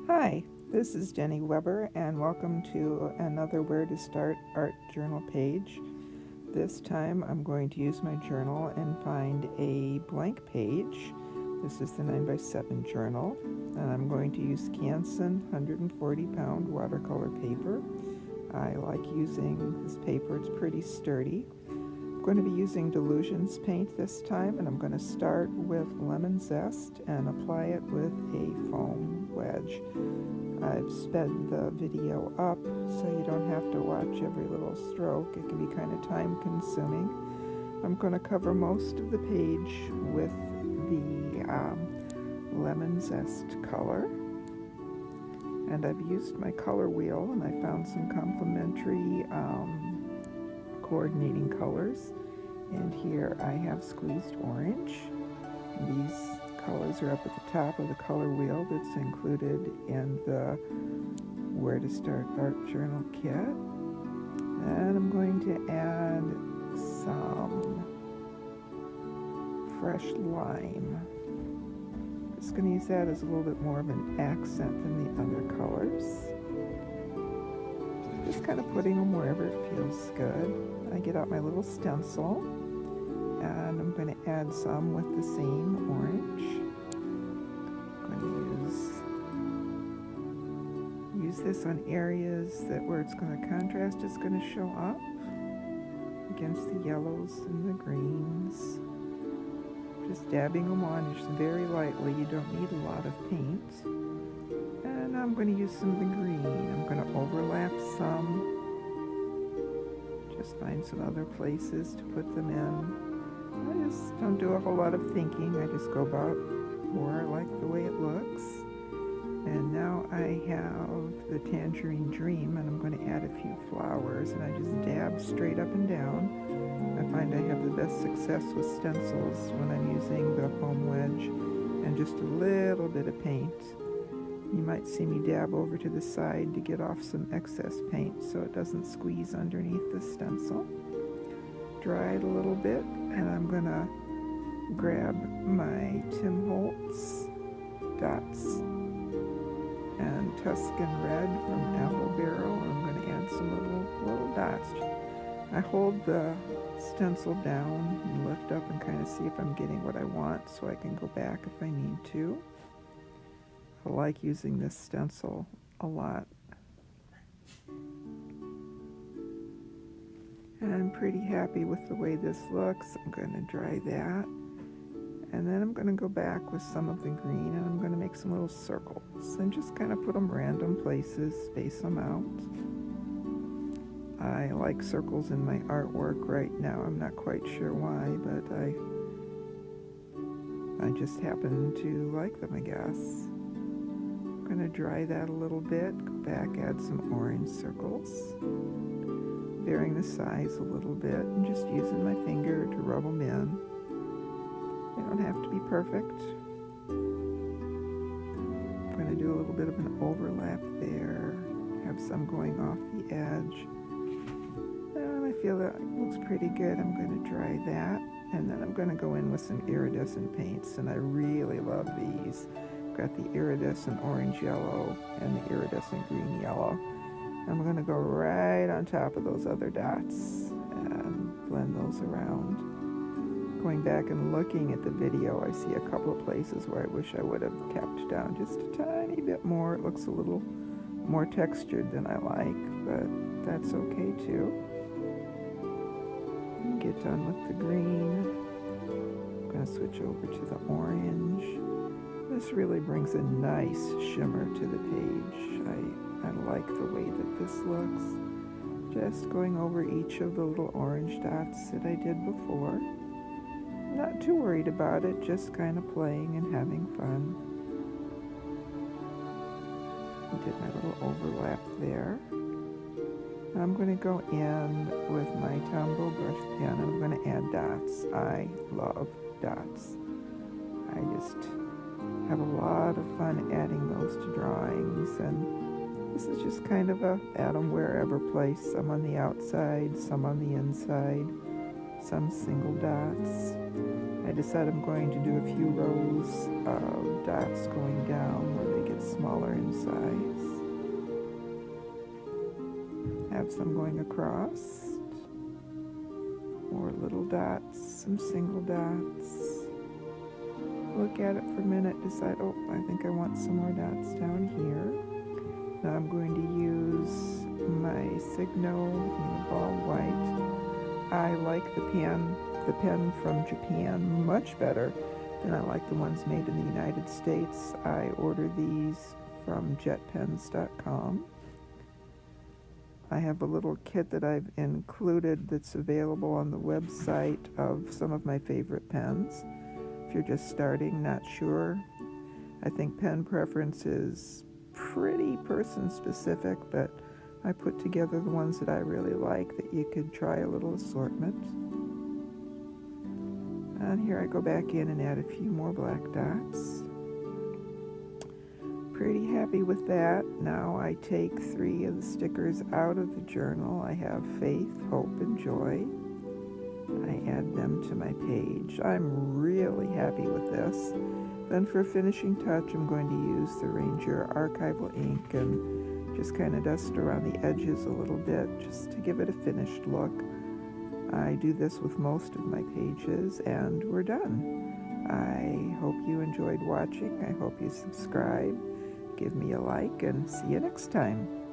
Hi, this is Jenny Weber, and welcome to another Where to Start art journal page. This time I'm going to use my journal and find a blank page. This is the 9x7 journal, and I'm going to use Canson 140-pound watercolor paper. I like using this paper, it's pretty sturdy. I'm going to be using Dylusions paint this time, and I'm going to start with lemon zest and apply it with a foam wedge. I've sped the video up so you don't have to watch every little stroke. It can be kind of time consuming. I'm going to cover most of the page with the lemon zest color. And I've used my color wheel, and I found some complementary coordinating colors. And here I have squeezed orange. These colors are up at the top of the color wheel that's included in the Where to Start Art Journal kit. And I'm going to add some fresh lime. Just going to use that as a little bit more of an accent than the other colors. Just kind of putting them wherever it feels good. I get out my little stencil, and I'm going to add some with the same orange. I'm going to use this on areas that where it's going to contrast is going to show up against the yellows and the greens. Just dabbing them on just very lightly. You don't need a lot of paint. And I'm going to use some of the green. I'm going to overlap some. Just find some other places to put them in. I just don't do a whole lot of thinking. I just go about where I like the way it looks. And now I have the Tangerine Dream, and I'm going to add a few flowers, and I just dab straight up and down. I find I have the best success with stencils when I'm using the foam wedge and just a little bit of paint. You might see me dab over to the side to get off some excess paint so it doesn't squeeze underneath the stencil. Dry it a little bit, and I'm going to grab my Tim Holtz dots and Tuscan Red from Apple Barrel, and I'm going to add some little dots. I hold the stencil down and lift up and kind of see if I'm getting what I want so I can go back if I need to. I like using this stencil a lot. And I'm pretty happy with the way this looks. I'm going to dry that. And then I'm going to go back with some of the green, and I'm going to make some little circles and just kind of put them random places, space them out. I like circles in my artwork right now. I'm not quite sure why, but I just happen to like them, I guess. I'm going to dry that a little bit, go back, add some orange circles, varying the size a little bit, and just using my finger to rub them in. They don't have to be perfect. I'm going to do a little bit of an overlap there, have some going off the edge. And I feel that looks pretty good. I'm going to dry that, and then I'm going to go in with some iridescent paints, and I really love these. I've got the iridescent orange yellow and the iridescent green yellow. I'm going to go right on top of those other dots and blend those around. Going back and looking at the video, I see a couple of places where I wish I would have tapped down just a tiny bit more. It looks a little more textured than I like, but that's okay too. Get done with the green. I'm going to switch over to the orange. This really brings a nice shimmer to the page. I like the way that this looks. Just going over each of the little orange dots that I did before. Not too worried about it, just kind of playing and having fun. Did my little overlap there. I'm going to go in with my Tombow Brush Pen, and I'm going to add dots. I love dots. I just have a lot of fun adding those to drawings, and this is just kind of a add them wherever place. Some on the outside, some on the inside, some single dots. I decided I'm going to do a few rows of dots going down where they get smaller and medium size. Have some going across, more little dots, some single dots. Look at it for a minute, decide, oh, I think I want some more dots down here. Now I'm going to use my Signo Uniball White. I like the pen from Japan much better than I like the ones made in the United States. I order these from jetpens.com. I have a little kit that I've included that's available on the website of some of my favorite pens. If you're just starting, not sure, I think pen preference is pretty person specific, but I put together the ones that I really like that you could try a little assortment. And here I go back in and add a few more black dots. Pretty happy with that. Now I take 3 of the stickers out of the journal. I have Faith, Hope, and Joy. I add them to my page. I'm really happy with this. Then for a finishing touch, I'm going to use the Ranger Archival ink and just kind of dust around the edges a little bit just to give it a finished look. I do this with most of my pages, and we're done. I hope you enjoyed watching. I hope you subscribe. Give me a like, and see you next time.